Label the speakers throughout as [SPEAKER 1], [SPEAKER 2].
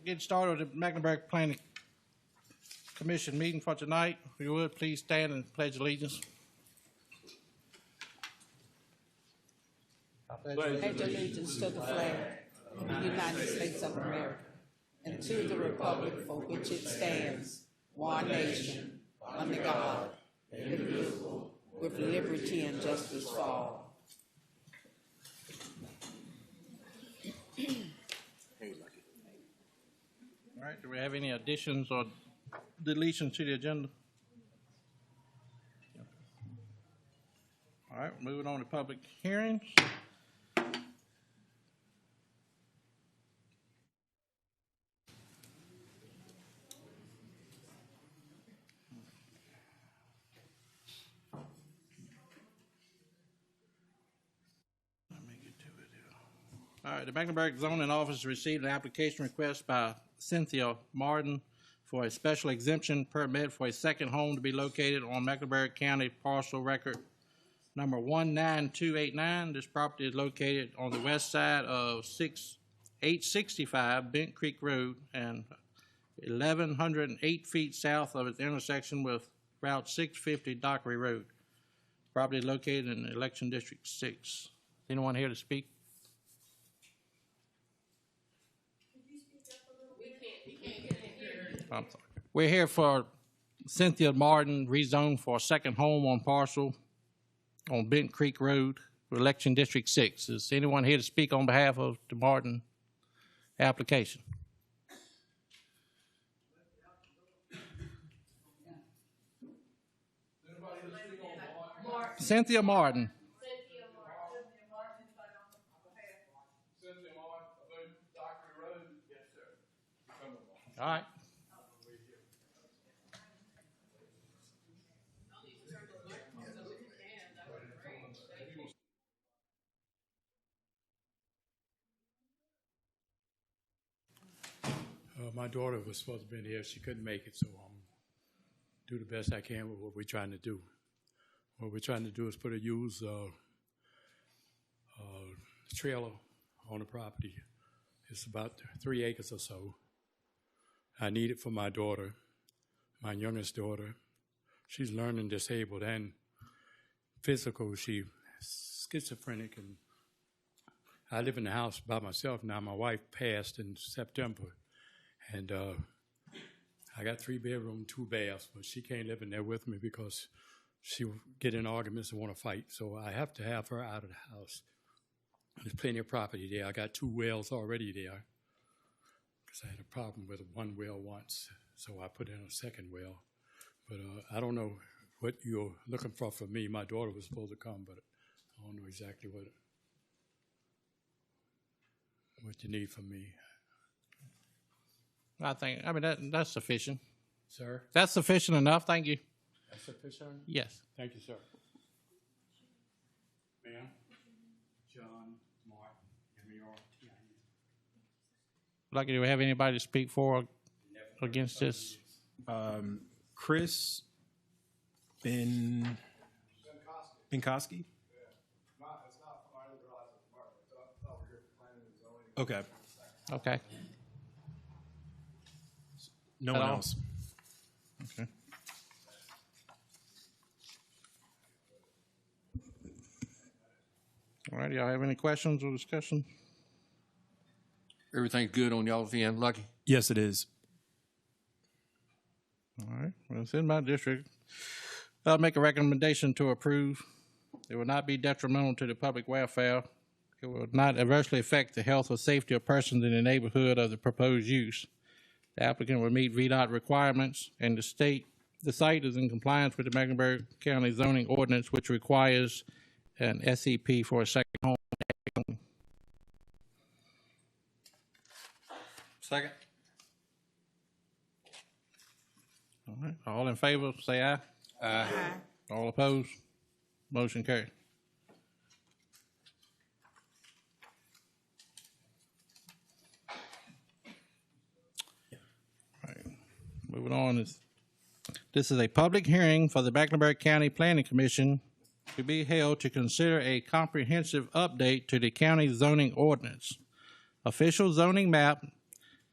[SPEAKER 1] get started with the Mecklenburg Planning Commission meeting for tonight. If you would, please stand and pledge allegiance.
[SPEAKER 2] Pledge allegiance to the flag of the United States of America and to the republic for which it stands, one nation, under God, indivisible, with liberty and justice for all.
[SPEAKER 1] All right, do we have any additions or deletions to the agenda? All right, moving on to public hearings. All right, the Mecklenburg Zoning Office received an application request by Cynthia Martin for a special exemption permit for a second home to be located on Mecklenburg County parcel record number 19289. This property is located on the west side of 865 Bent Creek Road and 1,108 feet south of its intersection with Route 650 Dockery Road. Property is located in Election District 6. Anyone here to speak? I'm sorry. We're here for Cynthia Martin, rezoned for a second home on parcel on Bent Creek Road, Election District 6. Is anyone here to speak on behalf of the Martin application? Cynthia Martin.
[SPEAKER 3] Cynthia Martin, Dockery Road. Yes, sir.
[SPEAKER 1] All right.
[SPEAKER 4] My daughter was supposed to be in here. She couldn't make it, so do the best I can with what we're trying to do. What we're trying to do is put a used trailer on the property. It's about 3 acres or so. I need it for my daughter, my youngest daughter. She's learning disabled and physical. She's schizophrenic, and I live in the house by myself now. My wife passed in September. And I got 3 bedrooms, 2 baths, but she can't live in there with me because she will get in arguments and want to fight. So I have to have her out of the house. There's plenty of property there. I got 2 wells already there because I had a problem with one well once. So I put in a second well. But I don't know what you're looking for from me. My daughter was supposed to come, but I don't know exactly what you need from me.
[SPEAKER 1] I mean, that's sufficient.
[SPEAKER 4] Sir?
[SPEAKER 1] That's sufficient enough. Thank you.
[SPEAKER 4] That's sufficient?
[SPEAKER 1] Yes.
[SPEAKER 4] Thank you, sir. Ma'am? John Martin, M-A-R-T-I-N.
[SPEAKER 1] Lucky, do we have anybody to speak for or against this?
[SPEAKER 5] Chris Benkoski? Okay.
[SPEAKER 1] Okay.
[SPEAKER 5] No one else.
[SPEAKER 1] Okay. All right, y'all have any questions or discussion?
[SPEAKER 6] Everything's good on y'all's end, Lucky?
[SPEAKER 5] Yes, it is.
[SPEAKER 1] All right, well, it's in my district. I'll make a recommendation to approve. It will not be detrimental to the public welfare. It will not adversely affect the health or safety of persons in the neighborhood of the proposed use. The applicant will meet VDOT requirements, and the site is in compliance with the Mecklenburg County zoning ordinance, which requires an SEP for a second home.
[SPEAKER 6] Second.
[SPEAKER 1] All right, all in favor, say aye.
[SPEAKER 6] Aye.
[SPEAKER 1] All opposed? Motion carried. Moving on, this is a public hearing for the Mecklenburg County Planning Commission to be held to consider a comprehensive update to the county zoning ordinance, official zoning map,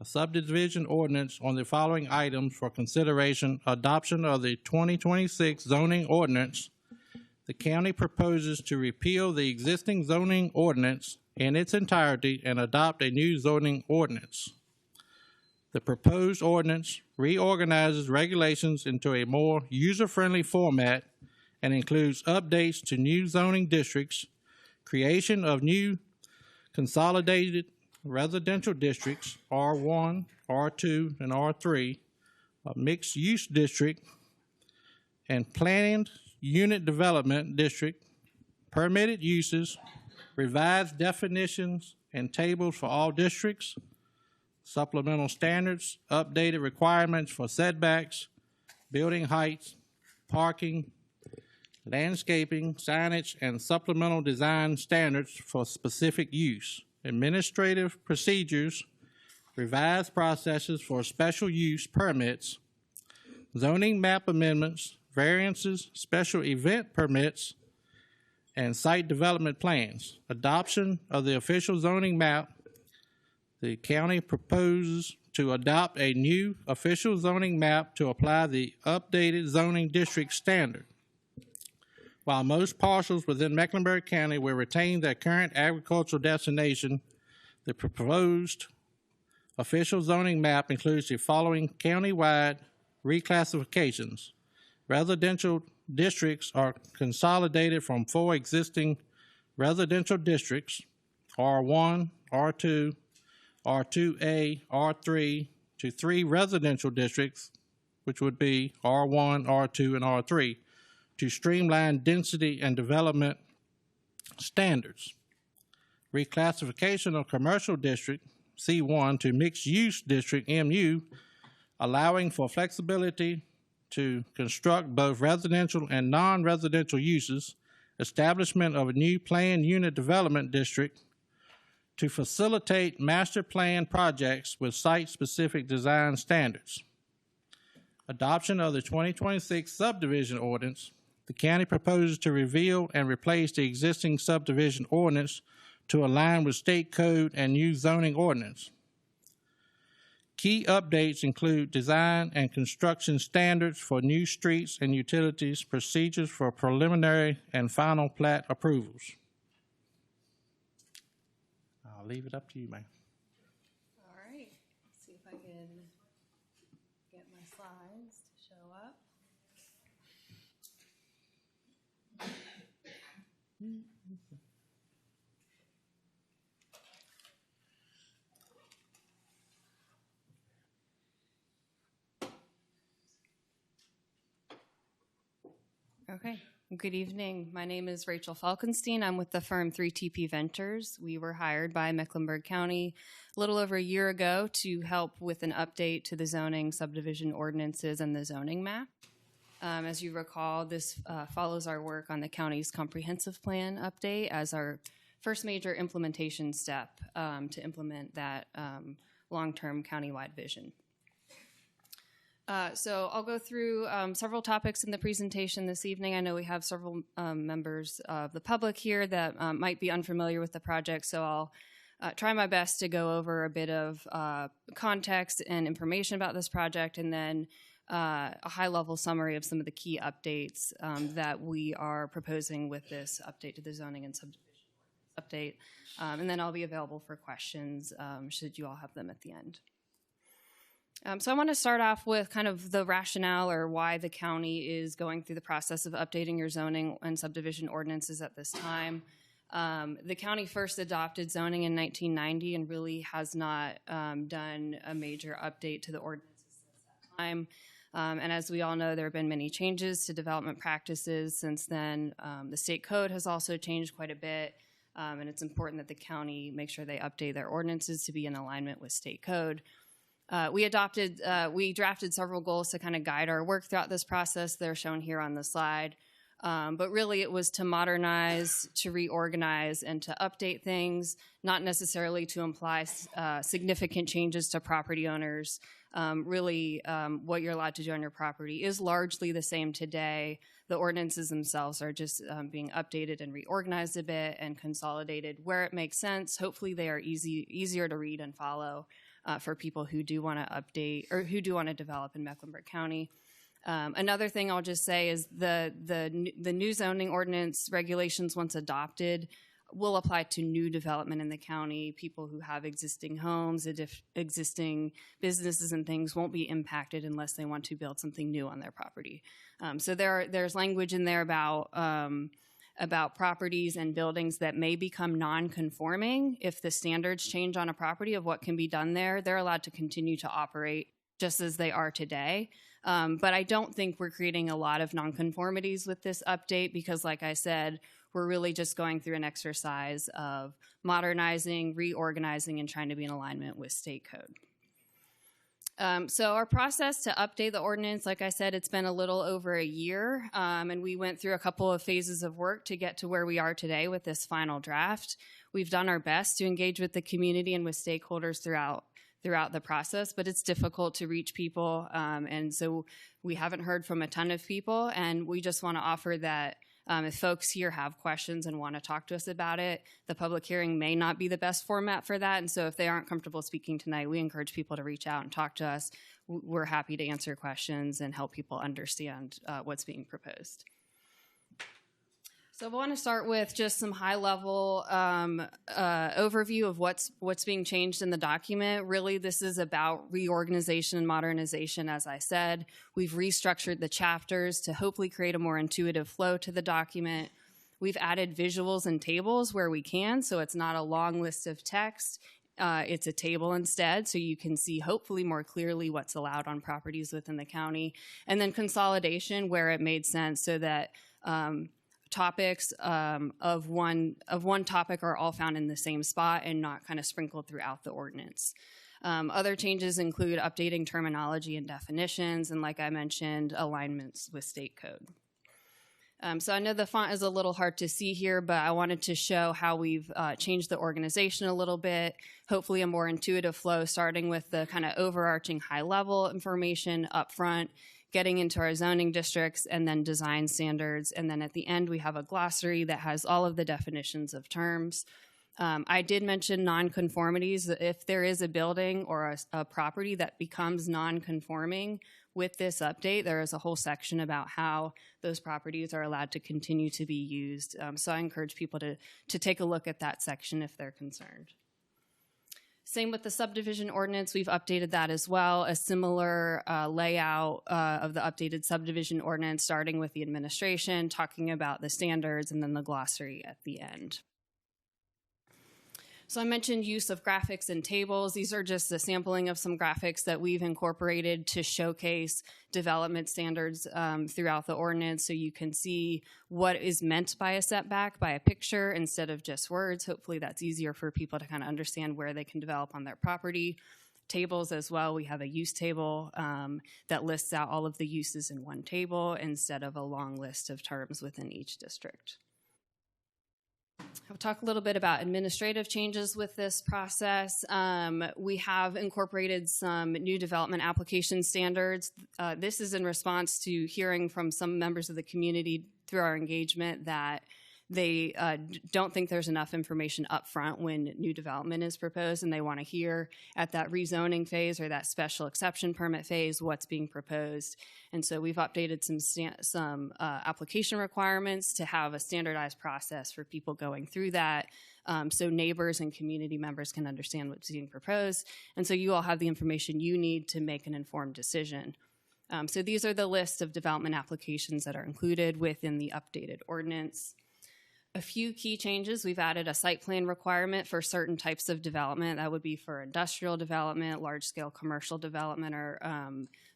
[SPEAKER 1] a subdivision ordinance on the following items for consideration: adoption of the 2026 zoning ordinance. The county proposes to repeal the existing zoning ordinance in its entirety and adopt a new zoning ordinance. The proposed ordinance reorganizes regulations into a more user-friendly format and includes updates to new zoning districts, creation of new consolidated residential districts, R1, R2, and R3, a mixed-use district, and planned unit development district, permitted uses, revised definitions and tables for all districts, supplemental standards, updated requirements for setbacks, building heights, parking, landscaping, signage, and supplemental design standards for specific use, administrative procedures, revised processes for special use permits, zoning map amendments, variances, special event permits, and site development plans. Adoption of the official zoning map. The county proposes to adopt a new official zoning map to apply the updated zoning district standard. While most parcels within Mecklenburg County will retain their current agricultural designation, the proposed official zoning map includes the following countywide reclassifications. Residential districts are consolidated from 4 existing residential districts, R1, R2, R2A, R3, to 3 residential districts, which would be R1, R2, and R3, to streamline density and development standards. Reclassification of commercial district, C1, to mixed-use district, MU, allowing for flexibility to construct both residential and non-residential uses, establishment of a new planned unit development district to facilitate master plan projects with site-specific design standards. Adoption of the 2026 subdivision ordinance. The county proposes to reveal and replace the existing subdivision ordinance to align with state code and new zoning ordinance. Key updates include design and construction standards for new streets and utilities, procedures for preliminary and final plat approvals. I'll leave it up to you, ma'am.
[SPEAKER 7] All right, see if I can get my slides to show up. Okay, good evening. My name is Rachel Falkenstein. I'm with the firm 3TP Ventures. We were hired by Mecklenburg County a little over a year ago to help with an update to the zoning, subdivision ordinances, and the zoning map. As you recall, this follows our work on the county's comprehensive plan update as our first major implementation step to implement that long-term countywide vision. So I'll go through several topics in the presentation this evening. I know we have several members of the public here that might be unfamiliar with the project, so I'll try my best to go over a bit of context and information about this project, and then a high-level summary of some of the key updates that we are proposing with this update to the zoning and subdivision update. And then I'll be available for questions should you all have them at the end. So I want to start off with kind of the rationale or why the county is going through the process of updating your zoning and subdivision ordinances at this time. The county first adopted zoning in 1990 and really has not done a major update to the ordinances since that time. And as we all know, there have been many changes to development practices since then. The state code has also changed quite a bit, and it's important that the county make sure they update their ordinances to be in alignment with state code. We drafted several goals to kind of guide our work throughout this process. They're shown here on the slide. But really it was to modernize, to reorganize, and to update things, not necessarily to imply significant changes to property owners. What you're allowed to do on your property is largely the same today. The ordinances themselves are just being updated and reorganized a bit and consolidated where it makes sense. Hopefully they are easier to read and follow. for people who do want to update or who do want to develop in Mecklenburg County. Another thing I'll just say is the new zoning ordinance regulations, once adopted, will apply to new development in the county. People who have existing homes, existing businesses and things won't be impacted unless they want to build something new on their property. So there's language in there about properties and buildings that may become non-conforming. If the standards change on a property of what can be done there, they're allowed to continue to operate just as they are today. But I don't think we're creating a lot of nonconformities with this update because, like I said, we're really just going through an exercise of modernizing, reorganizing, and trying to be in alignment with state code. So our process to update the ordinance, like I said, it's been a little over a year, and we went through a couple of phases of work to get to where we are today with this final draft. We've done our best to engage with the community and with stakeholders throughout the process, but it's difficult to reach people, and so we haven't heard from a ton of people, and we just want to offer that if folks here have questions and want to talk to us about it, the public hearing may not be the best format for that, and so if they aren't comfortable speaking tonight, we encourage people to reach out and talk to us. We're happy to answer questions and help people understand what's being proposed. So I want to start with just some high-level overview of what's being changed in the document. Really, this is about reorganization and modernization, as I said. We've restructured the chapters to hopefully create a more intuitive flow to the document. We've added visuals and tables where we can, so it's not a long list of text. It's a table instead, so you can see hopefully more clearly what's allowed on properties within the county. And then consolidation where it made sense so that topics of one topic are all found in the same spot and not kind of sprinkled throughout the ordinance. Other changes include updating terminology and definitions, and like I mentioned, alignments with state code. So I know the font is a little hard to see here, but I wanted to show how we've changed the organization a little bit, hopefully a more intuitive flow, starting with the kind of overarching high-level information up front, getting into our zoning districts, and then design standards. And then at the end, we have a glossary that has all of the definitions of terms. I did mention nonconformities. If there is a building or a property that becomes nonconforming with this update, there is a whole section about how those properties are allowed to continue to be used. So I encourage people to take a look at that section if they're concerned. Same with the subdivision ordinance. We've updated that as well, a similar layout of the updated subdivision ordinance, starting with the administration, talking about the standards, and then the glossary at the end. So I mentioned use of graphics and tables. These are just a sampling of some graphics that we've incorporated to showcase development standards throughout the ordinance, so you can see what is meant by a setback by a picture instead of just words. Hopefully that's easier for people to kind of understand where they can develop on their property. Tables as well. We have a use table that lists out all of the uses in one table instead of a long list of terms within each district. I'll talk a little bit about administrative changes with this process. We have incorporated some new development application standards. This is in response to hearing from some members of the community through our engagement that they don't think there's enough information up front when new development is proposed, and they want to hear at that rezoning phase or that special exception permit phase what's being proposed. And so we've updated some application requirements to have a standardized process for people going through that, so neighbors and community members can understand what's being proposed. And so you all have the information you need to make an informed decision. So these are the list of development applications that are included within the updated ordinance. A few key changes. We've added a site plan requirement for certain types of development. That would be for industrial development, large-scale commercial development, or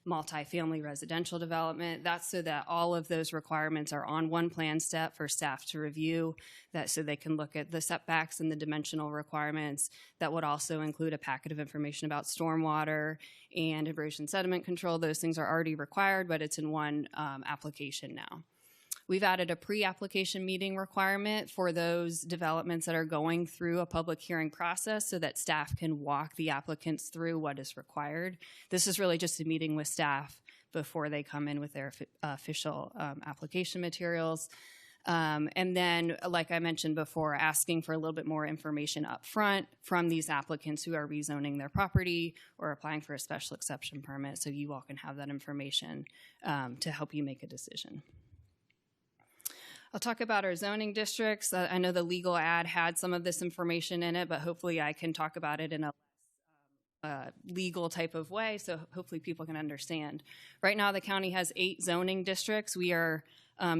[SPEAKER 7] multifamily residential development. That's so that all of those requirements are on one plan step for staff to review, that so they can look at the setbacks and the dimensional requirements. That would also include a packet of information about stormwater and erosion sediment control. Those things are already required, but it's in one application now. We've added a pre-application meeting requirement for those developments that are going through a public hearing process so that staff can walk the applicants through what is required. This is really just a meeting with staff before they come in with their official application materials. And then, like I mentioned before, asking for a little bit more information up front from these applicants who are rezoning their property or applying for a special exception permit, so you all can have that information to help you make a decision. I'll talk about our zoning districts. I know the legal ad had some of this information in it, but hopefully I can talk about it in a legal type of way, so hopefully people can understand. Right now, the county has 8 zoning districts. We are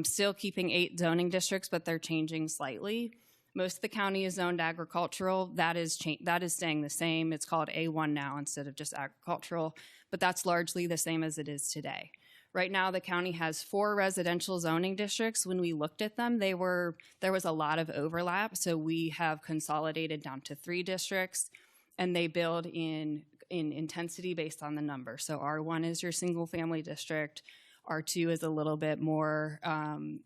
[SPEAKER 7] still keeping 8 zoning districts, but they're changing slightly. Most of the county is zoned agricultural. That is staying the same. It's called A1 now instead of just agricultural, but that's largely the same as it is today. Right now, the county has 4 residential zoning districts. When we looked at them, there was a lot of overlap, so we have consolidated down to 3 districts, and they build in intensity based on the number. So R1 is your single family district. R2 is a little bit more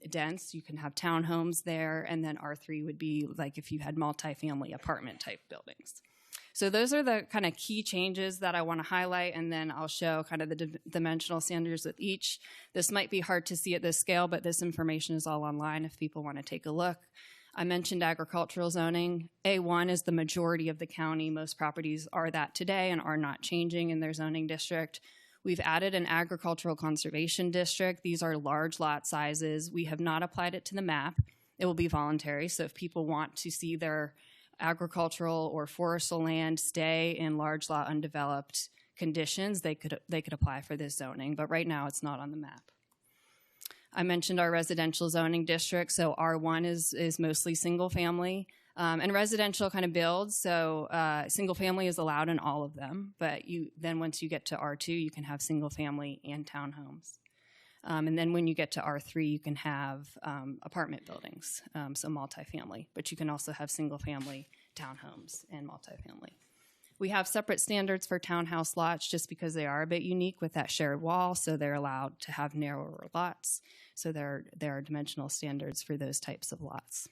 [SPEAKER 7] dense. You can have townhomes there, and then R3 would be like if you had multifamily apartment type buildings. So those are the kind of key changes that I want to highlight, and then I'll show kind of the dimensional standards with each. This might be hard to see at this scale, but this information is all online if people want to take a look. I mentioned agricultural zoning. A1 is the majority of the county. Most properties are that today and are not changing in their zoning district. We've added an agricultural conservation district. These are large lot sizes. We have not applied it to the map. It will be voluntary, so if people want to see their agricultural or forestal land stay in large lot undeveloped conditions, they could apply for this zoning, but right now it's not on the map. I mentioned our residential zoning district, so R1 is mostly single family, and residential kind of builds, so single family is allowed in all of them, but then once you get to R2, you can have single family and townhomes. And then when you get to R3, you can have apartment buildings, so multifamily, but you can also have single family townhomes and multifamily. We have separate standards for townhouse lots just because they are a bit unique with that shared wall, so they're allowed to have narrower lots. So there are dimensional standards for those types of lots.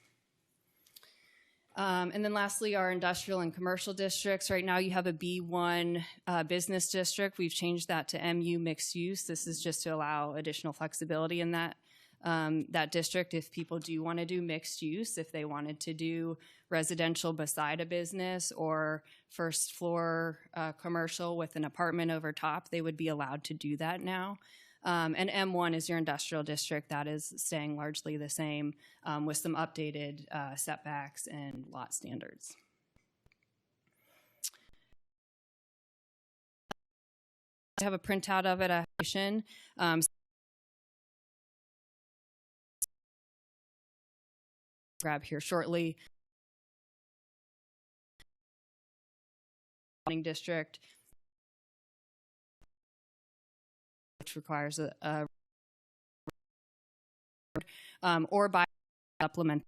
[SPEAKER 7] And then lastly, our industrial and commercial districts. Right now you have a B1 business district. We've changed that to MU mixed use. This is just to allow additional flexibility in that district if people do want to do mixed use, if they wanted to do residential beside a business or first floor commercial with an apartment over top, they would be allowed to do that now. And M1 is your industrial district. That is staying largely the same with some updated setbacks and lot standards. I have a printout of it. Grab here shortly. District, which requires a or by supplement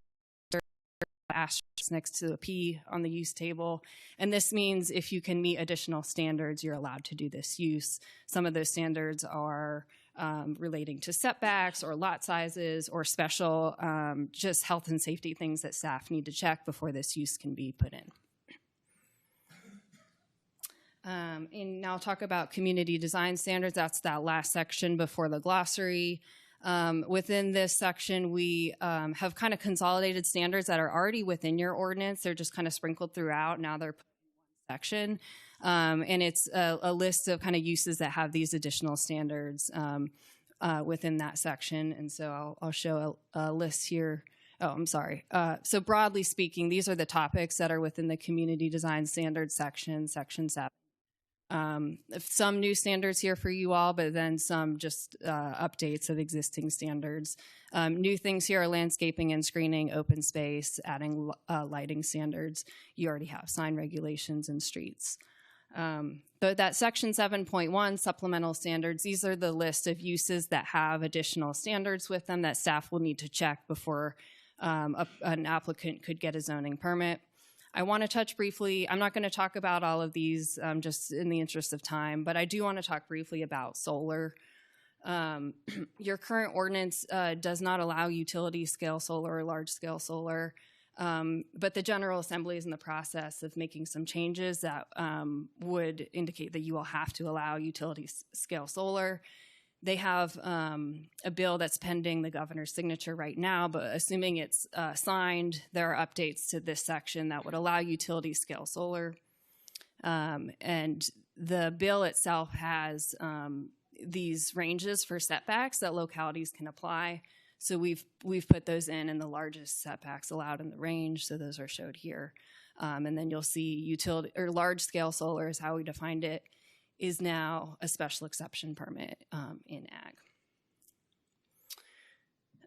[SPEAKER 7] asterisk next to a P on the use table. And this means if you can meet additional standards, you're allowed to do this use. Some of those standards are relating to setbacks or lot sizes or special just health and safety things that staff need to check before this use can be put in. And now I'll talk about community design standards. That's that last section before the glossary. Within this section, we have kind of consolidated standards that are already within your ordinance. They're just kind of sprinkled throughout. Now they're put in one section. And it's a list of kind of uses that have these additional standards within that section. And so I'll show a list here. Oh, I'm sorry. So broadly speaking, these are the topics that are within the community design standards section, section 7. Some new standards here for you all, but then some just updates of existing standards. New things here are landscaping and screening, open space, adding lighting standards. You already have sign regulations and streets. But that section 7.1, supplemental standards, these are the list of uses that have additional standards with them that staff will need to check before an applicant could get a zoning permit. I want to touch briefly, I'm not going to talk about all of these just in the interest of time, but I do want to talk briefly about solar. Your current ordinance does not allow utility scale solar or large scale solar, but the General Assembly is in the process of making some changes that would indicate that you will have to allow utility scale solar. They have a bill that's pending the governor's signature right now, but assuming it's signed, there are updates to this section that would allow utility scale solar. And the bill itself has these ranges for setbacks that localities can apply. So we've put those in the largest setbacks allowed in the range. So those are showed here. And then you'll see utility or large scale solar is how we defined it, is now a special exception permit in ag.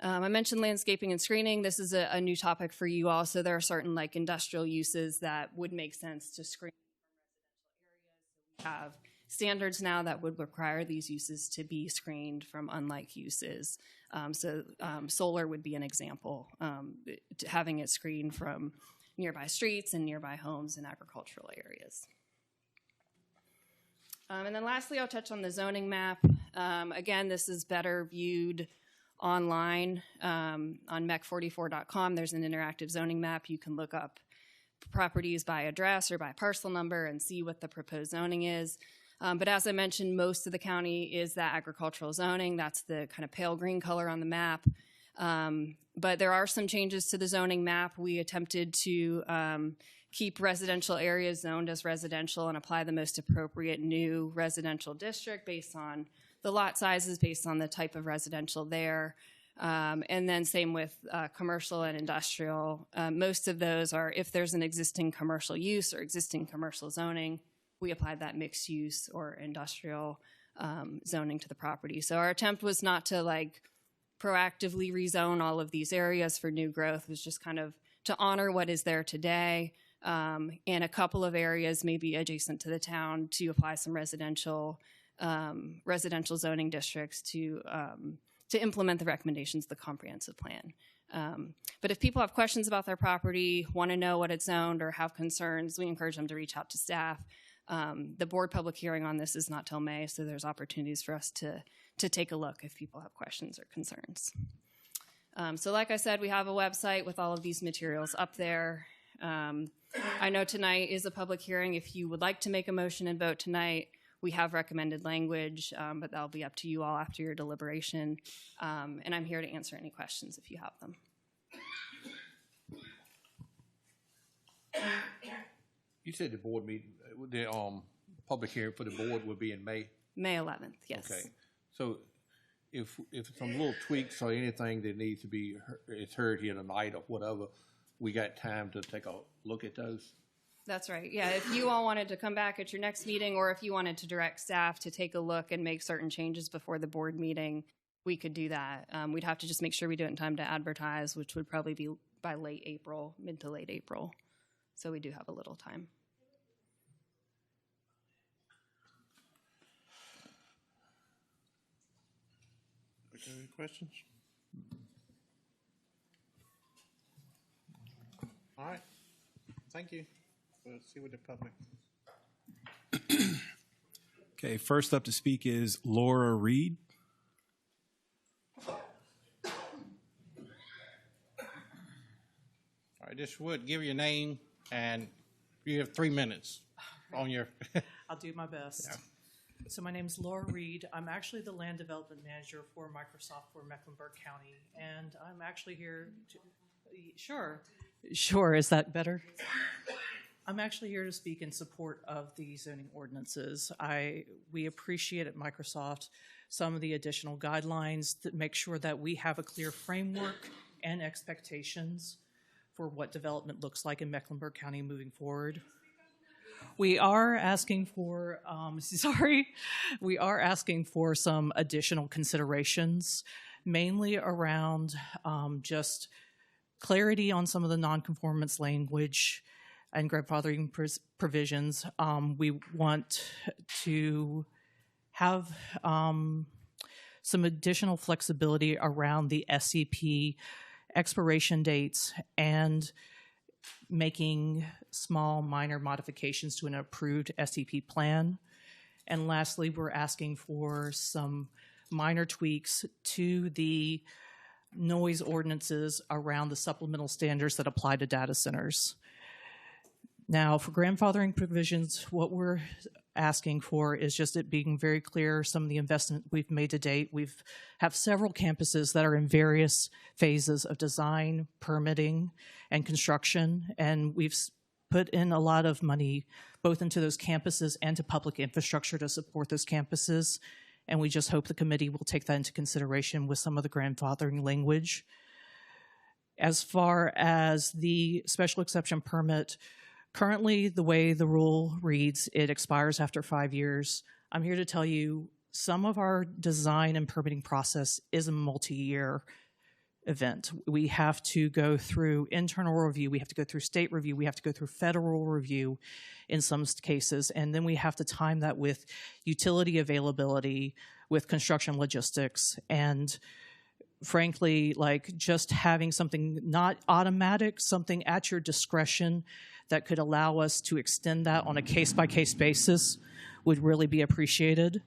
[SPEAKER 7] I mentioned landscaping and screening. This is a new topic for you all. So there are certain like industrial uses that would make sense to screen from residential areas. So we have standards now that would require these uses to be screened from unlike uses. Solar would be an example, having it screened from nearby streets and nearby homes in agricultural areas. And then lastly, I'll touch on the zoning map. Again, this is better viewed online on mec44.com. There's an interactive zoning map. You can look up properties by address or by parcel number and see what the proposed zoning is. But as I mentioned, most of the county is that agricultural zoning. That's the kind of pale green color on the map. But there are some changes to the zoning map. We attempted to keep residential areas zoned as residential and apply the most appropriate new residential district based on the lot sizes, based on the type of residential there. And then same with commercial and industrial. Most of those are, if there's an existing commercial use or existing commercial zoning, we applied that mixed use or industrial zoning to the property. So our attempt was not to like proactively rezone all of these areas for new growth. It was just kind of to honor what is there today, and a couple of areas maybe adjacent to the town to apply some residential zoning districts to implement the recommendations of the comprehensive plan. But if people have questions about their property, want to know what it's zoned, or have concerns, we encourage them to reach out to staff. The board public hearing on this is not till May, so there's opportunities for us to take a look if people have questions or concerns. So like I said, we have a website with all of these materials up there. I know tonight is a public hearing. If you would like to make a motion and vote tonight, we have recommended language, but that'll be up to you all after your deliberation. And I'm here to answer any questions if you have them.
[SPEAKER 6] You said the board meeting, the public hearing for the board would be in May?
[SPEAKER 7] May 11th, yes.
[SPEAKER 6] Okay. So if some little tweaks or anything that needs to be is heard here tonight or whatever, we got time to take a look at those?
[SPEAKER 7] That's right. Yeah, if you all wanted to come back at your next meeting, or if you wanted to direct staff to take a look and make certain changes before the board meeting, we could do that. We'd have to just make sure we do it in time to advertise, which would probably be by late April, mid to late April. So we do have a little time.
[SPEAKER 1] Any questions? All right. Thank you. We'll see with the public.
[SPEAKER 5] Okay, first up to speak is Laura Reed.
[SPEAKER 1] All right, this would give your name, and you have 3 minutes on your.
[SPEAKER 8] I'll do my best. Yeah. So my name is Laura Reed. I'm actually the land development manager for Microsoft for Mecklenburg County, and I'm actually here to, Sure, is that better? I'm actually here to speak in support of the zoning ordinances. We appreciate at Microsoft some of the additional guidelines that make sure that we have a clear framework and expectations for what development looks like in Mecklenburg County moving forward. We are asking for, we are asking for some additional considerations, mainly around just clarity on some of the nonconformance language and grandfathering provisions. We want to have some additional flexibility around the SCP expiration dates and making small minor modifications to an approved SCP plan. And lastly, we're asking for some minor tweaks to the noise ordinances around the supplemental standards that apply to data centers. Now, for grandfathering provisions, what we're asking for is just it being very clear some of the investment we've made to date. We've have several campuses that are in various phases of design, permitting, and construction, and we've put in a lot of money both into those campuses and to public infrastructure to support those campuses. And we just hope the committee will take that into consideration with some of the grandfathering language. As far as the special exception permit, currently the way the rule reads, it expires after 5 years. I'm here to tell you some of our design and permitting process is a multi-year event. We have to go through internal review, we have to go through state review, we have to go through federal review in some cases, and then we have to time that with utility availability, with construction logistics, and frankly, like just having something not automatic, something at your discretion that could allow us to extend that on a case-by-case basis would really be appreciated.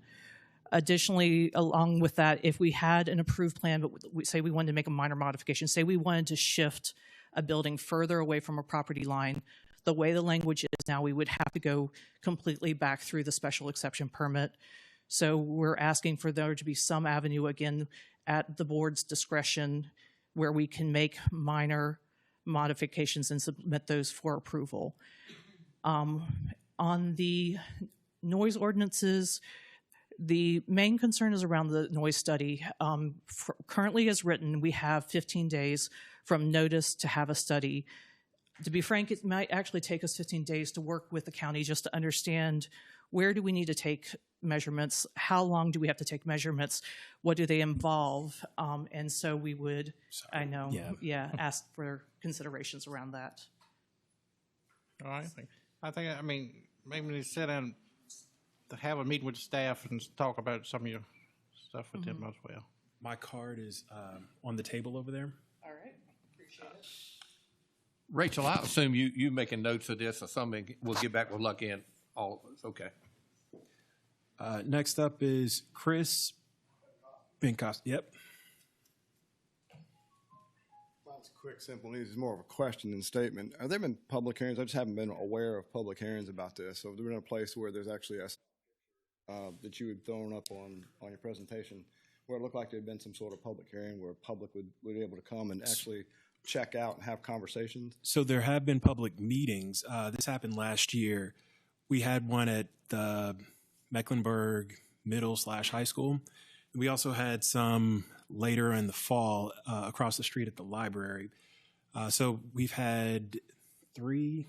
[SPEAKER 8] Additionally, along with that, if we had an approved plan, but we say we wanted to make a minor modification, say we wanted to shift a building further away from a property line, the way the language is now, we would have to go completely back through the special exception permit. So we're asking for there to be some avenue, again, at the board's discretion, where we can make minor modifications and submit those for approval. On the noise ordinances, the main concern is around the noise study. Currently as written, we have 15 days from notice to have a study. To be frank, it might actually take us 15 days to work with the county just to understand where do we need to take measurements, how long do we have to take measurements, what do they involve, and so we would, ask for considerations around that.
[SPEAKER 1] All right. I mean, maybe we need to sit down to have a meeting with the staff and talk about some of your stuff with them as well.
[SPEAKER 5] My card is on the table over there.
[SPEAKER 8] All right, appreciate it.
[SPEAKER 6] Rachel, I assume you making notes of this or something. We'll get back with Lucky and all of us. Okay.
[SPEAKER 5] Next up is Chris Binkos. Yep.
[SPEAKER 9] Well, it's quick, simple news. It's more of a question than statement. Have there been public hearings? I just haven't been aware of public hearings about this. So they're in a place where there's actually a that you had thrown up on your presentation, where it looked like there had been some sort of public hearing where public would be able to come and actually check out and have conversations.
[SPEAKER 5] So there have been public meetings. This happened last year. We had one at the Mecklenburg Middle/High School. We also had some later in the fall across the street at the library. So we've had 3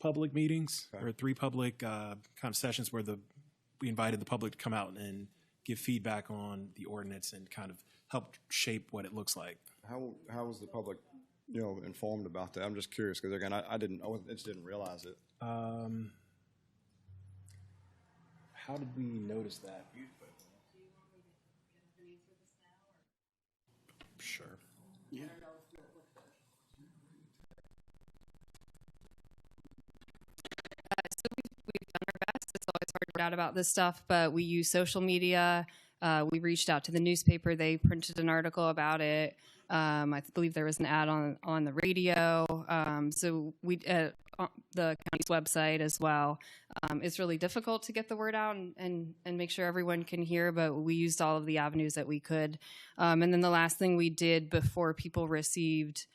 [SPEAKER 5] public meetings or 3 public kind of sessions where we invited the public to come out and give feedback on the ordinance and kind of help shape what it looks like.
[SPEAKER 9] How was the public, informed about that? I'm just curious because again, I just didn't realize it.
[SPEAKER 5] How did we notice that? Sure. Yeah.
[SPEAKER 7] So we've done our best. It's always hard to find out about this stuff, but we use social media. We reached out to the newspaper. They printed an article about it. I believe there was an ad on the radio. So we the county's website as well. It's really difficult to get the word out and make sure everyone can hear, but we used all of the avenues that we could. And then the last thing we did before people received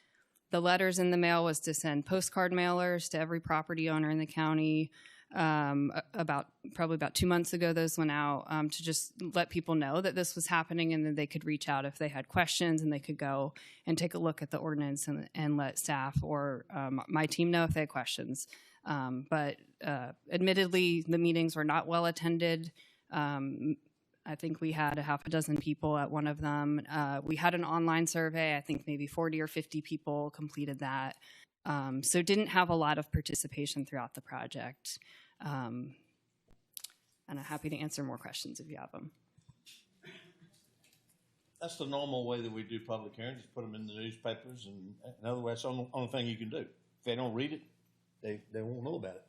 [SPEAKER 7] the letters in the mail was to send postcard mailers to every property owner in the county. Probably about 2 months ago, those went out to just let people know that this was happening, and then they could reach out if they had questions, and they could go and take a look at the ordinance and let staff or my team know if they had questions. But admittedly, the meetings were not well attended. I think we had a half a dozen people at one of them. We had an online survey. I think maybe 40 or 50 people completed that. So didn't have a lot of participation throughout the project. And I'm happy to answer more questions if you have them.
[SPEAKER 10] That's the normal way that we do public hearings, just put them in the newspapers, and in other words, that's the only thing you can do. If they don't read it, they won't know about it.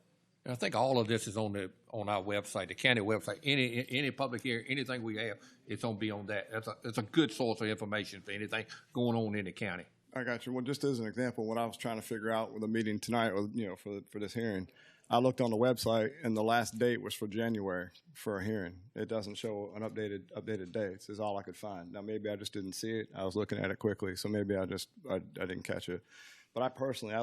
[SPEAKER 6] I think all of this is on our website, the county website. Any public hearing, anything we have, it's going to be on that. It's a good source of information for anything going on in the county.
[SPEAKER 9] I got you. Well, just as an example, what I was trying to figure out with the meeting tonight, or for this hearing, I looked on the website, and the last date was for January for a hearing. It doesn't show an updated dates. Is all I could find. Now maybe I just didn't see it. I was looking at it quickly, so maybe I didn't catch it. But I personally,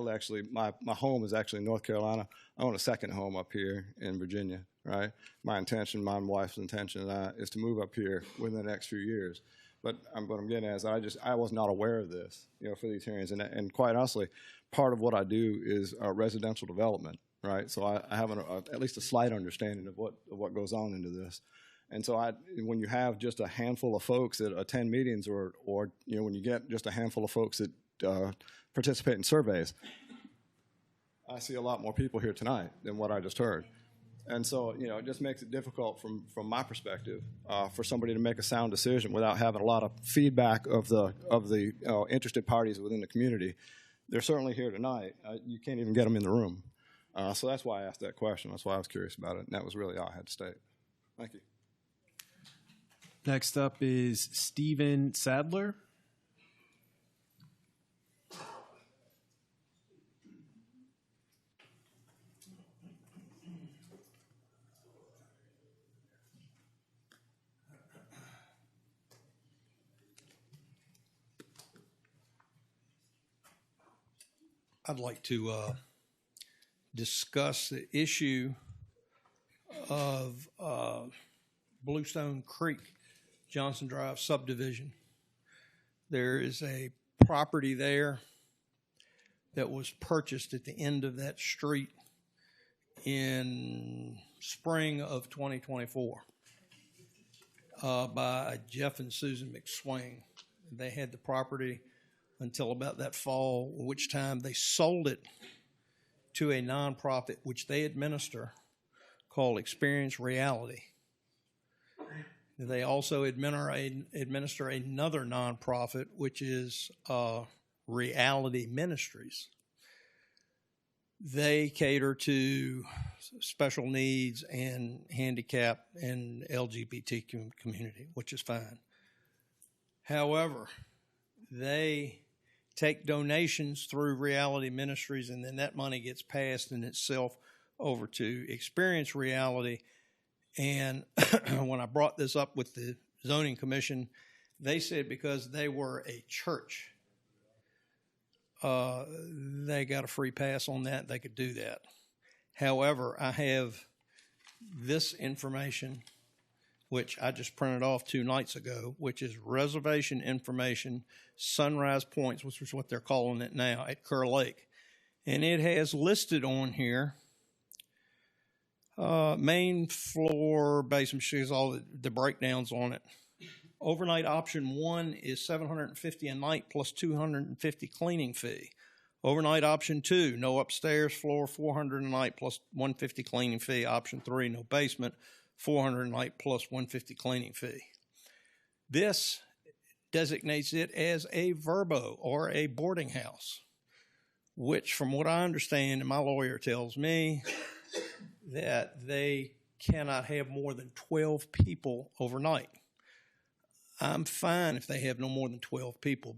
[SPEAKER 9] my home is actually in North Carolina. I own a second home up here in Virginia, right? My intention, my wife's intention, is to move up here within the next few years. But what I'm getting at is I was not aware of this, for these hearings. And quite honestly, part of what I do is residential development, right? So I have at least a slight understanding of what goes on into this. And so when you have just a handful of folks that attend meetings or when you get just a handful of folks that participate in surveys, I see a lot more people here tonight than what I just heard. And so, it just makes it difficult from my perspective for somebody to make a sound decision without having a lot of feedback of the interested parties within the community. They're certainly here tonight. You can't even get them in the room. So that's why I asked that question. That's why I was curious about it. And that was really all I had to state. Thank you.
[SPEAKER 5] Next up is Stephen Sadler.
[SPEAKER 11] I'd like to discuss the issue of Bluestone Creek, Johnson Drive subdivision. There is a property there that was purchased at the end of that street in spring of 2024 by Jeff and Susan McSwain. They had the property until about that fall, which time they sold it to a nonprofit which they administer called Experience Reality. They also administer another nonprofit, which is Reality Ministries. They cater to special needs and handicap and LGBT community, which is fine. However, they take donations through Reality Ministries, and then that money gets passed in itself over to Experience Reality. And when I brought this up with the Zoning Commission, they said because they were a church, they got a free pass on that. They could do that. However, I have this information, which I just printed off 2 nights ago, which is reservation information, Sunrise Points, which is what they're calling it now, at Kerr Lake. And it has listed on here main floor, basement, shoes, all the breakdowns on it. Overnight option 1 is $750 a night plus $250 cleaning fee. Overnight option 2, no upstairs floor, $400 a night plus $150 cleaning fee. Option 3, no basement, $400 a night plus $150 cleaning fee. This designates it as a verbo or a boarding house, which from what I understand, and my lawyer tells me, that they cannot have more than 12 people overnight. I'm fine if they have no more than 12 people,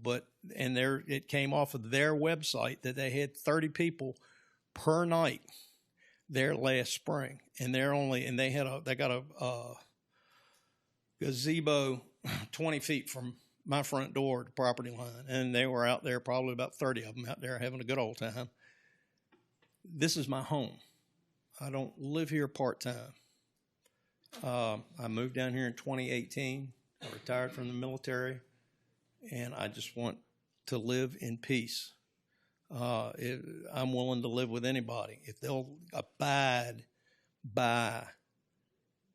[SPEAKER 11] it came off of their website that they had 30 people per night there last spring, and they got a gazebo 20 feet from my front door to property line, and they were out there, probably about 30 of them out there having a good old time. This is my home. I don't live here part-time. I moved down here in 2018. I retired from the military, and I just want to live in peace. I'm willing to live with anybody. If they'll abide by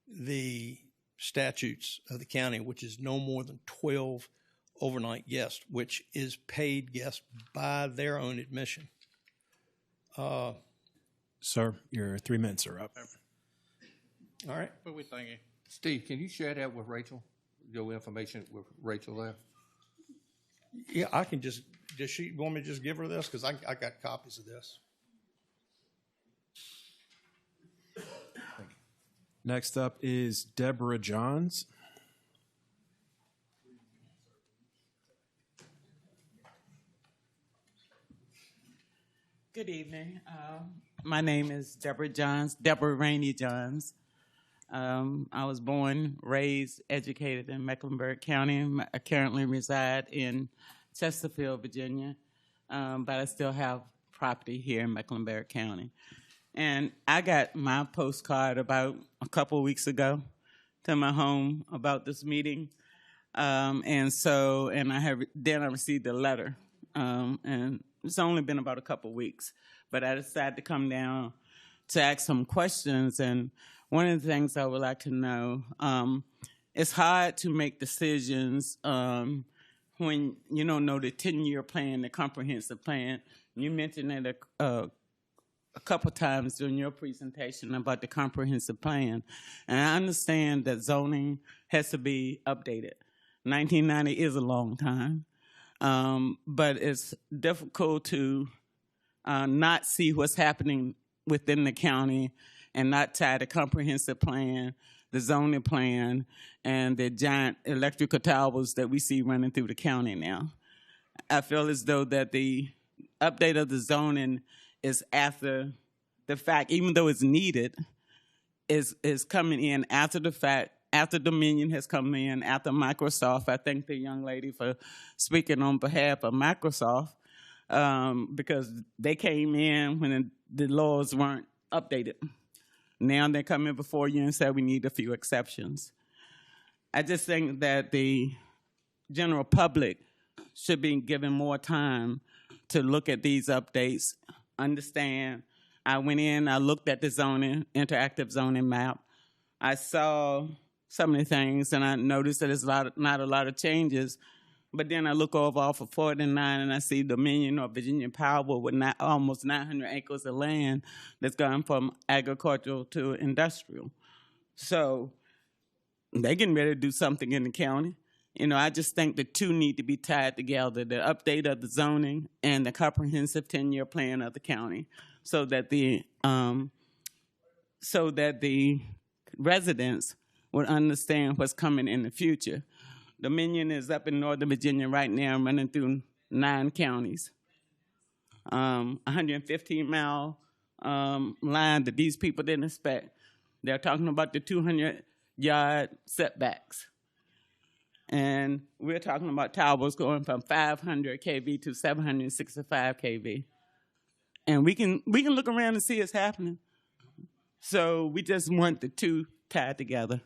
[SPEAKER 11] the statutes of the county, which is no more than 12 overnight guests, which is paid guests by their own admission.
[SPEAKER 5] Sir, your 3 minutes are up.
[SPEAKER 11] All right.
[SPEAKER 1] What we thinking?
[SPEAKER 6] Steve, can you share that with Rachel? Your information with Rachel there?
[SPEAKER 11] Yeah, I can does she want me to just give her this? Because I got copies of this.
[SPEAKER 5] Next up is Deborah Johns.
[SPEAKER 12] Good evening. My name is Deborah Rainey Johns. I was born, raised, educated in Mecklenburg County. I currently reside in Chesterfield, Virginia, but I still have property here in Mecklenburg County. And I got my postcard about a couple of weeks ago to my home about this meeting. And I received a letter, and it's only been about a couple of weeks, but I decided to come down to ask some questions. And one of the things I would like to know, it's hard to make decisions when you don't know the 10-year plan, the comprehensive plan. You mentioned it a couple times during your presentation about the comprehensive plan. And I understand that zoning has to be updated. 1990 is a long time. But it's difficult to not see what's happening within the county and not tie the comprehensive plan, the zoning plan, and the giant electrical towers that we see running through the county now. I feel as though that the update of the zoning is after the fact, even though it's needed, is coming in after the fact, after Dominion has come in, after Microsoft. I thank the young lady for speaking on behalf of Microsoft because they came in when the laws weren't updated. Now they're coming before you and say we need a few exceptions. I just think that the general public should be given more time to look at these updates, understand. I went in, I looked at the zoning, interactive zoning map. I saw some of the things, and I noticed that there's not a lot of changes. But then I look over off of 49, and I see Dominion or Virginia Power with almost 900 acres of land that's gone from agricultural to industrial. So they're getting ready to do something in the county. You know, I just think the two need to be tied together, the update of the zoning and the comprehensive 10-year plan of the county, so that the residents would understand what's coming in the future. Dominion is up in Northern Virginia right now, running through 9 counties. 115-mile line that these people didn't expect. They're talking about the 200-yard setbacks. And we're talking about towers going from 500 kV to 765 kV. And we can look around and see it's happening. So we just want the two tied together.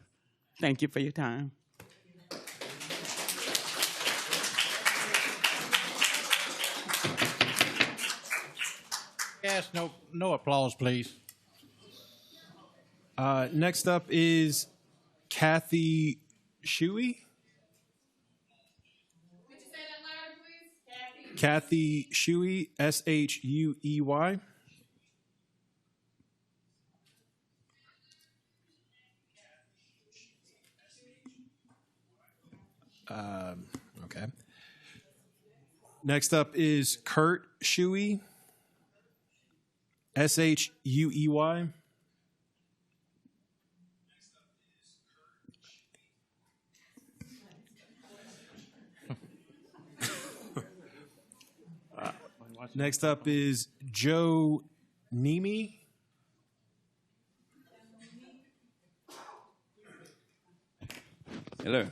[SPEAKER 12] Thank you for your time.
[SPEAKER 1] Yes, no applause, please.
[SPEAKER 5] Next up is Kathy Shuey.
[SPEAKER 7] Could you say that louder, please?
[SPEAKER 5] Kathy Shuey, S-H-U-E-Y. Okay. Next up is Kurt Shuey, S-H-U-E-Y. Next up is Joe Nemi.
[SPEAKER 13] Hello,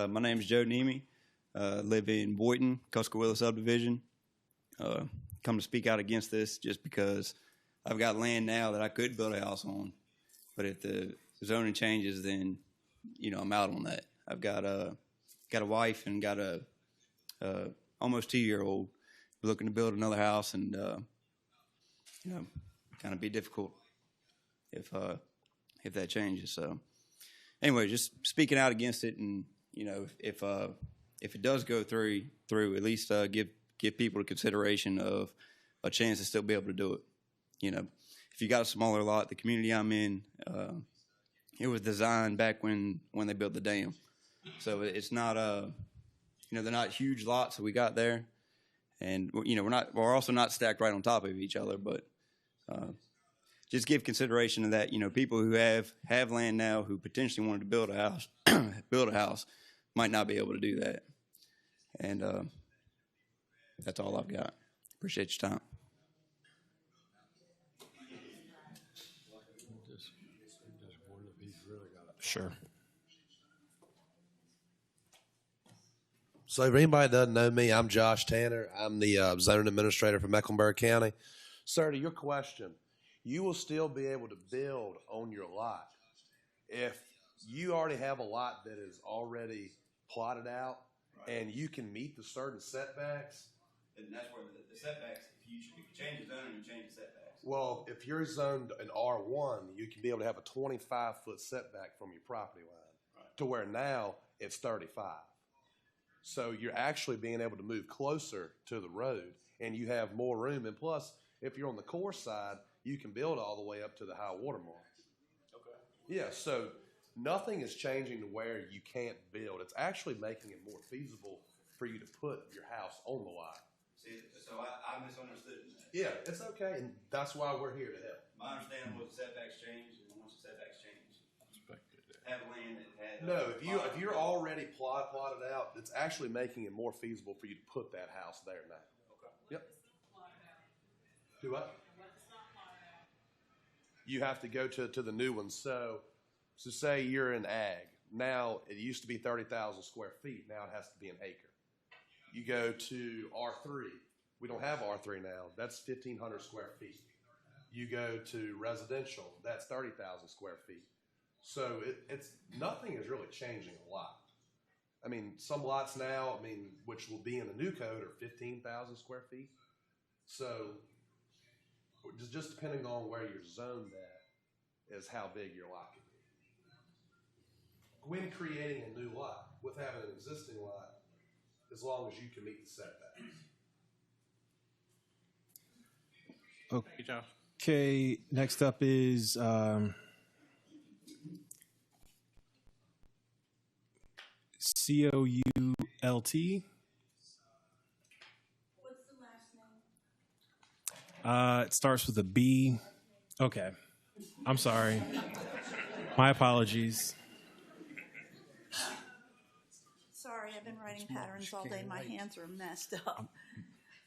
[SPEAKER 13] my name is Joe Nemi. Live in Boynton, Cuscowilla subdivision. Come to speak out against this just because I've got land now that I could build a house on, but if the zoning changes, then I'm out on that. I've got a wife and got a almost 2-year-old looking to build another house, and kind of be difficult if that changes. So anyway, just speaking out against it, and if it does go through, at least give people a consideration of a chance to still be able to do it. If you got a smaller lot, the community I'm in, it was designed back when they built the dam, so it's not they're not huge lots that we got there, and we're also not stacked right on top of each other, but just give consideration to that. People who have land now who potentially wanted to build a house might not be able to do that. And that's all I've got. Appreciate your time.
[SPEAKER 5] Sure.
[SPEAKER 14] So, if anybody doesn't know me, I'm Josh Tanner. I'm the zoning administrator for Mecklenburg County. Sir, to your question, you will still be able to build on your lot. If you already have a lot that is already plotted out and you can meet the certain setbacks.
[SPEAKER 13] And that's where the setbacks, if you change the zoning, you change the setbacks.
[SPEAKER 14] Well, if you're zoned an R1, you can be able to have a 25-foot setback from your property line to where now it's 35. So you're actually being able to move closer to the road and you have more room. And plus, if you're on the core side, you can build all the way up to the high water mark. Okay. Yeah, so nothing is changing to where you can't build. It's actually making it more feasible for you to put your house on the lot.
[SPEAKER 13] See, so I misunderstood that.
[SPEAKER 14] Yeah, it's okay, and that's why we're here to help.
[SPEAKER 13] My understanding was the setbacks changed, and once the setbacks changed, have land that had.
[SPEAKER 14] No, if you're already plotted out, it's actually making it more feasible for you to put that house there now. Okay. Yep. Do what? You have to go to the new one. So say you're in ag. Now it used to be 30,000 square feet. Now it has to be an acre. You go to R3. We don't have R3 now. That's 1,500 square feet. You go to residential. That's 30,000 square feet. So it's nothing is really changing a lot. I mean, some lots now, which will be in the new code, are 15,000 square feet. So just depending on where you're zoned at is how big your lot can be. When creating a new lot, with having an existing lot, as long as you can meet the setbacks.
[SPEAKER 5] Okay, next up is COULT.
[SPEAKER 3] What's the last name?
[SPEAKER 5] It starts with a B. Okay. I'm sorry. My apologies.
[SPEAKER 15] Sorry, I've been writing patterns all day. My hands are messed up.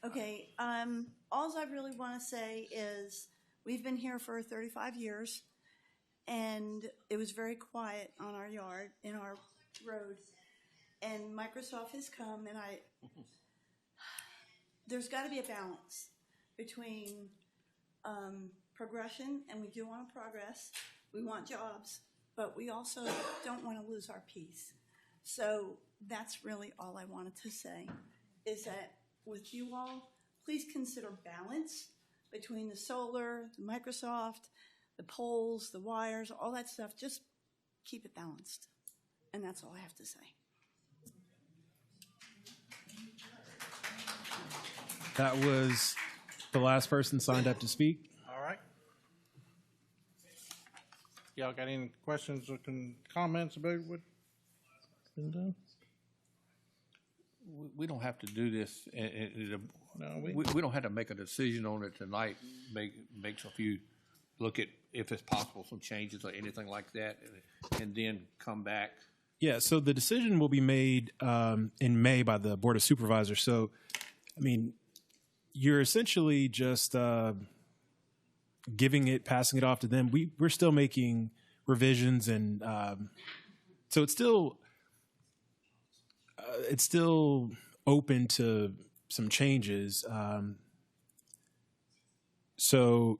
[SPEAKER 15] Okay, all I really want to say is we've been here for 35 years, and it was very quiet on our yard, in our road. And Microsoft has come, and there's got to be a balance between progression, and we do want to progress. We want jobs, but we also don't want to lose our peace. So that's really all I wanted to say, is that with you all, please consider balance between the solar, the Microsoft, the poles, the wires, all that stuff. Just keep it balanced. And that's all I have to say.
[SPEAKER 5] That was the last person signed up to speak.
[SPEAKER 1] All right. Y'all got any questions or comments about what's been done?
[SPEAKER 6] We don't have to do this.
[SPEAKER 1] No,
[SPEAKER 6] we don't have to make a decision on it tonight. Make a few look at if it's possible some changes or anything like that, and then come back.
[SPEAKER 5] Yeah, so the decision will be made in May by the Board of Supervisors. So, you're essentially just passing it off to them. We're still making revisions, and so it's still open to some changes. So,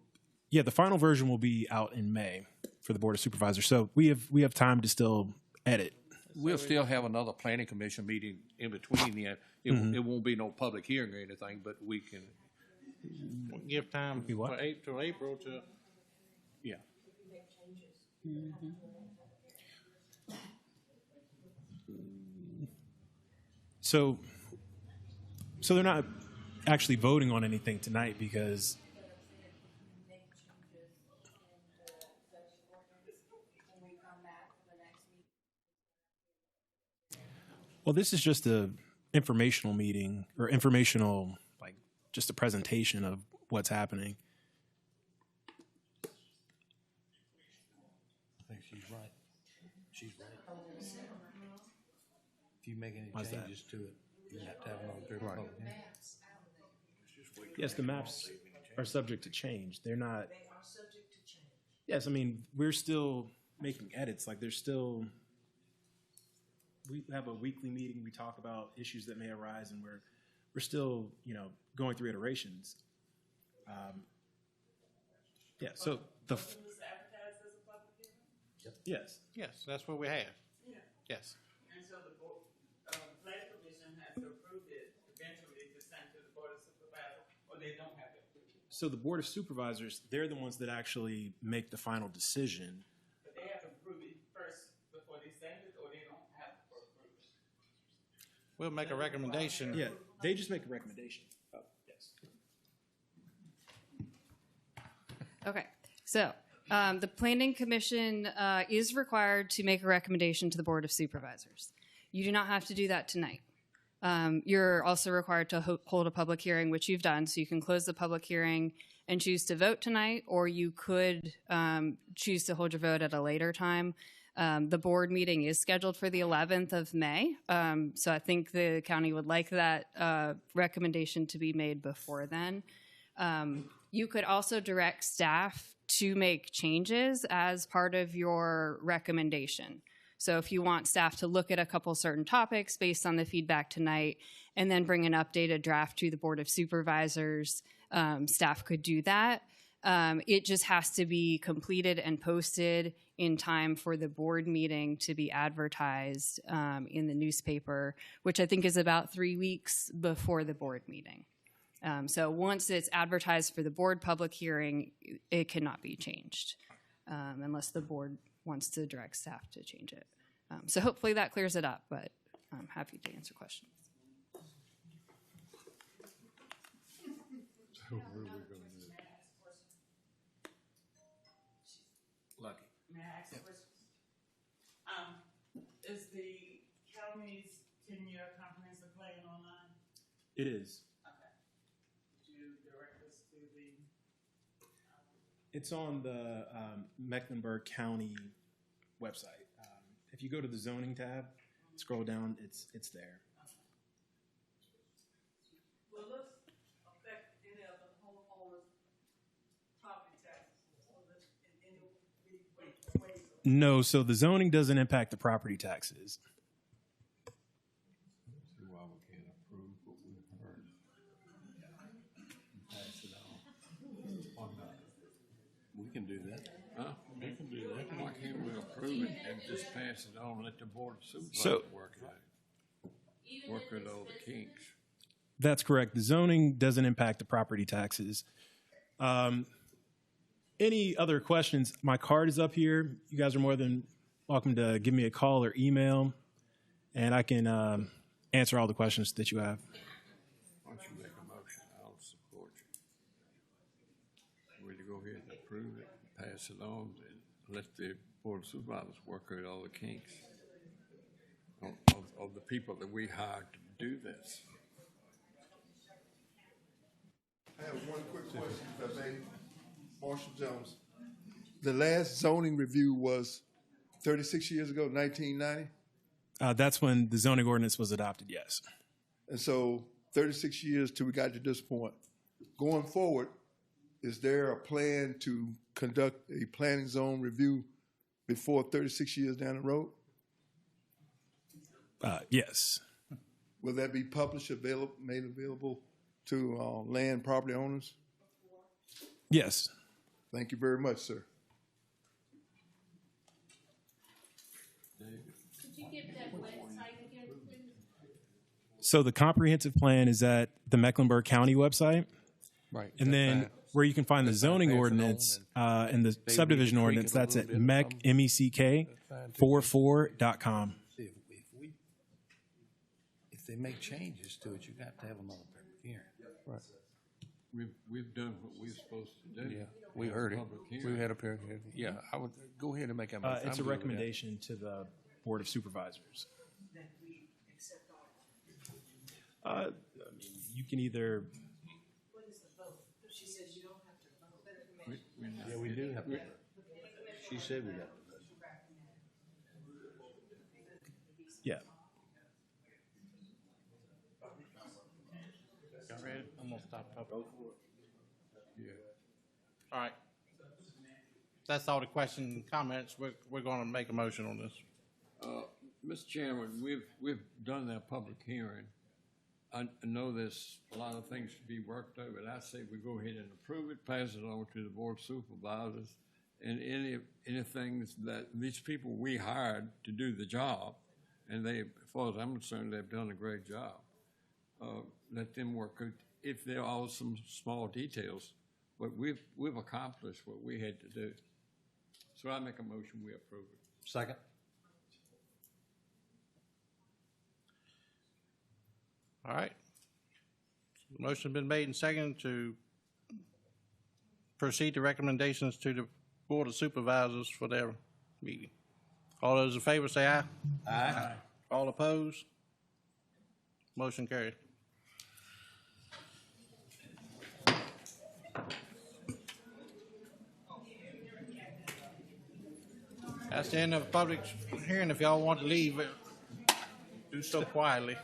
[SPEAKER 5] yeah, the final version will be out in May for the Board of Supervisors. So we have time to still edit.
[SPEAKER 6] We'll still have another planning commission meeting in between then. It won't be no public hearing or anything, but we can
[SPEAKER 1] give time for April to.
[SPEAKER 6] Yeah.
[SPEAKER 5] So they're not actually voting on anything tonight because well, this is just a informational meeting or informational, just a presentation of what's happening.
[SPEAKER 10] I think she's right. She's right. If you make any changes to it, you have to have another public hearing.
[SPEAKER 5] Yes, the maps are subject to change. They're not. They are subject to change. Yes, we're still making edits. Like there's still, we have a weekly meeting. We talk about issues that may arise, and we're still, going through iterations. Yeah. So yes.
[SPEAKER 1] Yes, that's what we have. Yes.
[SPEAKER 12] And so the board, planning commission has to approve it eventually to send to the board of supervisors, or they don't have to approve it.
[SPEAKER 5] So the board of supervisors, they're the ones that actually make the final decision.
[SPEAKER 12] But they have to approve it first before they send it, or they don't have to approve it.
[SPEAKER 1] We'll make a recommendation.
[SPEAKER 5] Yeah, they just make a recommendation. Oh, yes.
[SPEAKER 7] Okay, so the Planning Commission is required to make a recommendation to the Board of Supervisors. You do not have to do that tonight. You're also required to hold a public hearing, which you've done, so you can close the public hearing and choose to vote tonight, or you could choose to hold your vote at a later time. The board meeting is scheduled for the 11th of May, so I think the county would like that recommendation to be made before then. You could also direct staff to make changes as part of your recommendation. So if you want staff to look at a couple certain topics based on the feedback tonight and then bring an updated draft to the Board of Supervisors, staff could do that. It just has to be completed and posted in time for the board meeting to be advertised in the newspaper, which I think is about 3 weeks before the board meeting. So once it's advertised for the board public hearing, it cannot be changed unless the board wants to direct staff to change it. So hopefully that clears it up, but I'm happy to answer questions.
[SPEAKER 5] Lucky.
[SPEAKER 12] May I ask a question? Is the county's 10-year comprehensive plan online?
[SPEAKER 5] It is.
[SPEAKER 12] Okay. Would you direct us to the?
[SPEAKER 5] It's on the Mecklenburg County website. If you go to the zoning tab, scroll down, it's there.
[SPEAKER 3] Will this affect any of the homeowners' property taxes in any way?
[SPEAKER 5] No, so the zoning doesn't impact the property taxes.
[SPEAKER 6] See why we can't approve what we've heard. Pass it on. Why not? We can do that. Huh? We can do that. Why can't we approve it and just pass it on and let the board of supervisors work it out? Work with all the kinks.
[SPEAKER 5] That's correct. The zoning doesn't impact the property taxes. Any other questions? My card is up here. You guys are more than welcome to give me a call or email, and I can answer all the questions that you have.
[SPEAKER 6] Why don't you make a motion? I'll support you. Will you go ahead and approve it, pass it on, and let the board of supervisors work out all the kinks of the people that we hired to do this?
[SPEAKER 16] I have one quick question, if I may. Marshall Jones. The last zoning review was 36 years ago, 1990?
[SPEAKER 5] That's when the zoning ordinance was adopted, yes.
[SPEAKER 16] And so 36 years till we got to this point. Going forward, is there a plan to conduct a planning zone review before 36 years down the road?
[SPEAKER 5] Yes.
[SPEAKER 16] Will that be published, made available to land property owners?
[SPEAKER 5] Yes.
[SPEAKER 16] Thank you very much, sir.
[SPEAKER 3] Could you give that website again, please?
[SPEAKER 5] So the comprehensive plan is at the Mecklenburg County website.
[SPEAKER 6] Right.
[SPEAKER 5] And then where you can find the zoning ordinance and the subdivision ordinance, that's at MECK44.com.
[SPEAKER 10] If they make changes to it, you got to have another public hearing.
[SPEAKER 6] Right. We've done what we're supposed to do.
[SPEAKER 10] Yeah, we heard it.
[SPEAKER 6] Public
[SPEAKER 10] We
[SPEAKER 6] hearing.
[SPEAKER 10] had a period. Yeah, I would go ahead and make that motion.
[SPEAKER 5] It's a recommendation to the Board of Supervisors. I mean, you can either.
[SPEAKER 3] What is the vote? She says you don't have to vote.
[SPEAKER 10] Yeah, we do have to. She said we got to.
[SPEAKER 5] Yeah.
[SPEAKER 1] Y'all ready? I'm gonna stop public.
[SPEAKER 6] Yeah.
[SPEAKER 1] All right. that's all the questions and comments, we're going to make a motion on this.
[SPEAKER 6] Mr. Chairman, we've done that public hearing. I know there's a lot of things to be worked over, and I say we go ahead and approve it, pass it on to the Board of Supervisors, and anything that these people we hired to do the job, and they, as far as I'm concerned, they've done a great job. Let them work out if there are some small details, but we've accomplished what we had to do. So I make a motion, we approve it.
[SPEAKER 10] Second.
[SPEAKER 1] All right. Motion been made and seconded to proceed to recommendations to the Board of Supervisors for their meeting. All those in favor say aye.
[SPEAKER 10] Aye.
[SPEAKER 1] All opposed? Motion carried. That's the end of the public hearing. If y'all want to leave, do so quietly.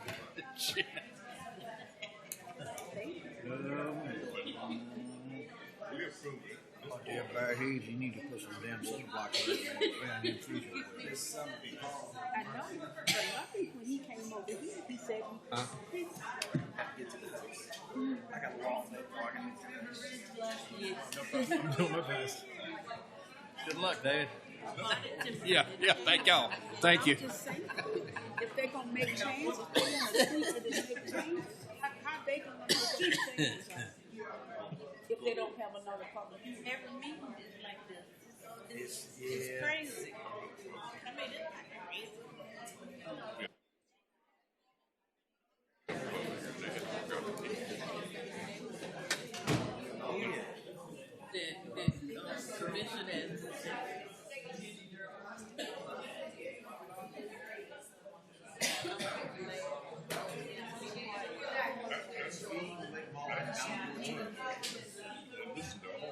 [SPEAKER 17] Yeah, Barry Hayes, you need to put some damn sunblocks around here.
[SPEAKER 2] I know, but luckily when he came over here, he said
[SPEAKER 17] I got a long day.
[SPEAKER 2] Doing
[SPEAKER 17] my best.
[SPEAKER 10] Good luck, Dad.
[SPEAKER 17] Yeah, thank y'all. Thank you.
[SPEAKER 2] Just saying, if they're gonna make changes, if they wanna tweak it and make changes, how they gonna keep changes? If they don't have another public hearing. Every meeting is like this. It's crazy. I mean, it's not crazy. The commission has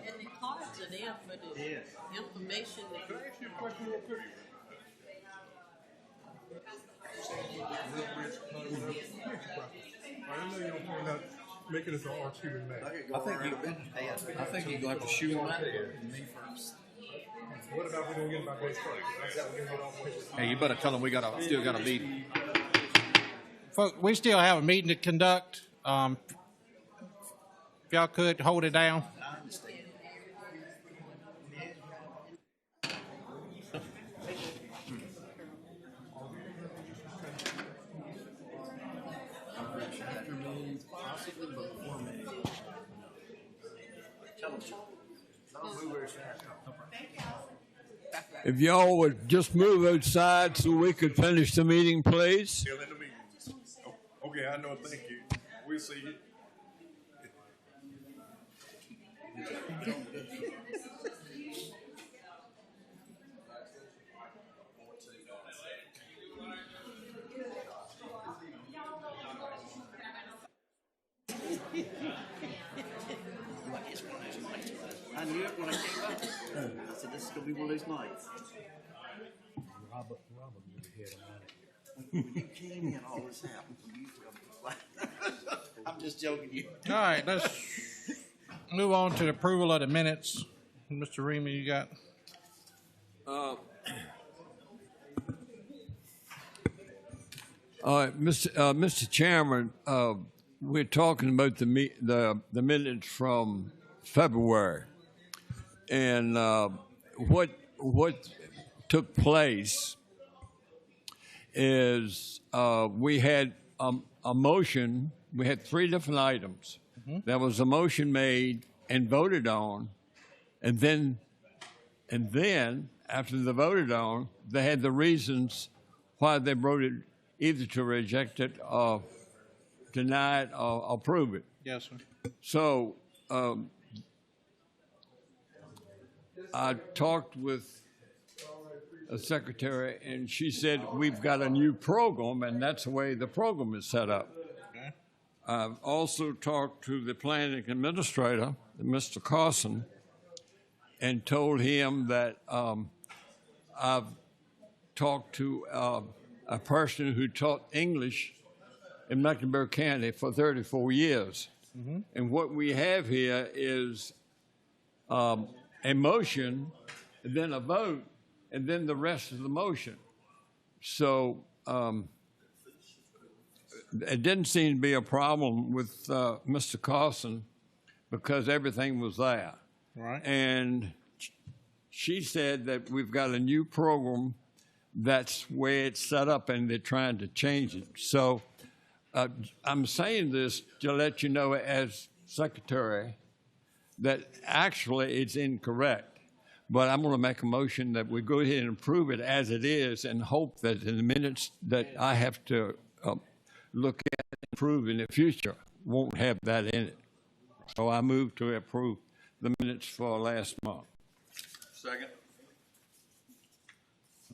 [SPEAKER 2] and the cards are there for the information.
[SPEAKER 17] Can I ask you a question real quick? I know you don't point out making us an R2 tonight.
[SPEAKER 10] I think you're going to have to shoot on that.
[SPEAKER 17] What about we don't get my base card?
[SPEAKER 10] Hey, you better tell them we still got a meeting.
[SPEAKER 1] Folks, we still have a meeting to conduct. If y'all could hold it down.
[SPEAKER 6] If y'all would just move outside so we could finish the meeting, please.
[SPEAKER 17] Still in the meeting. Okay, I know. Thank you. We'll see you.
[SPEAKER 18] I knew it when I came up. I said, this is going to be one of those nights.
[SPEAKER 17] Robert would be here
[SPEAKER 18] When you came in, all this happened. I'm just joking you.
[SPEAKER 1] All right, let's move on to the approval of the minutes. Mr. Remy, you got?
[SPEAKER 6] Mr. Chairman, we're talking about the minutes from February, and what took place is we had a motion. We had three different items. There was a motion made and voted on, and then after they voted on, they had the reasons why they voted either to reject it or deny it or approve it.
[SPEAKER 1] Yes, sir.
[SPEAKER 6] So I talked with a secretary, and she said, we've got a new program, and that's the way the program is set up.
[SPEAKER 1] Okay.
[SPEAKER 6] I've also talked to the planning administrator, Mr. Carson, and told him that I've talked to a person who taught English in Mecklenburg County for 34 years. And what we have here is a motion and then a vote, and then the rest of the motion. So it didn't seem to be a problem with Mr. Carlson because everything was there.
[SPEAKER 1] Right.
[SPEAKER 6] And she said that we've got a new program that's where it's set up and they're trying to change it. So I'm saying this to let you know as secretary that actually it's incorrect. But I'm going to make a motion that we go ahead and approve it as it is and hope that in the minutes that I have to look at and approve in the future won't have that in it. So I move to approve the minutes for last month.
[SPEAKER 14] Second.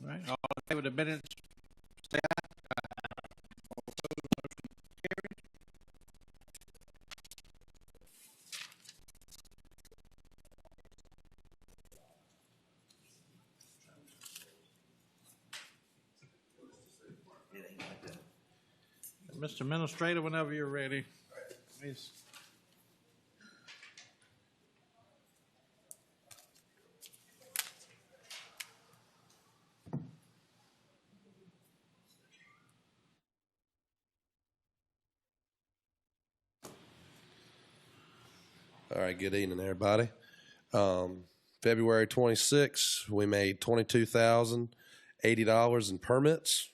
[SPEAKER 1] All right, all in favor of the minutes, say aye. All opposed, motion carried. Mr. Administrator, whenever you're ready, please.
[SPEAKER 14] All right, good evening, everybody. February 26th, we made $22,080 in permits.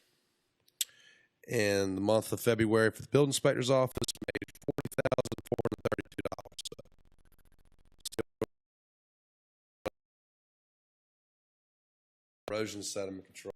[SPEAKER 14] And the month of February for the building inspector's office made $40,432. Erosion sediment control.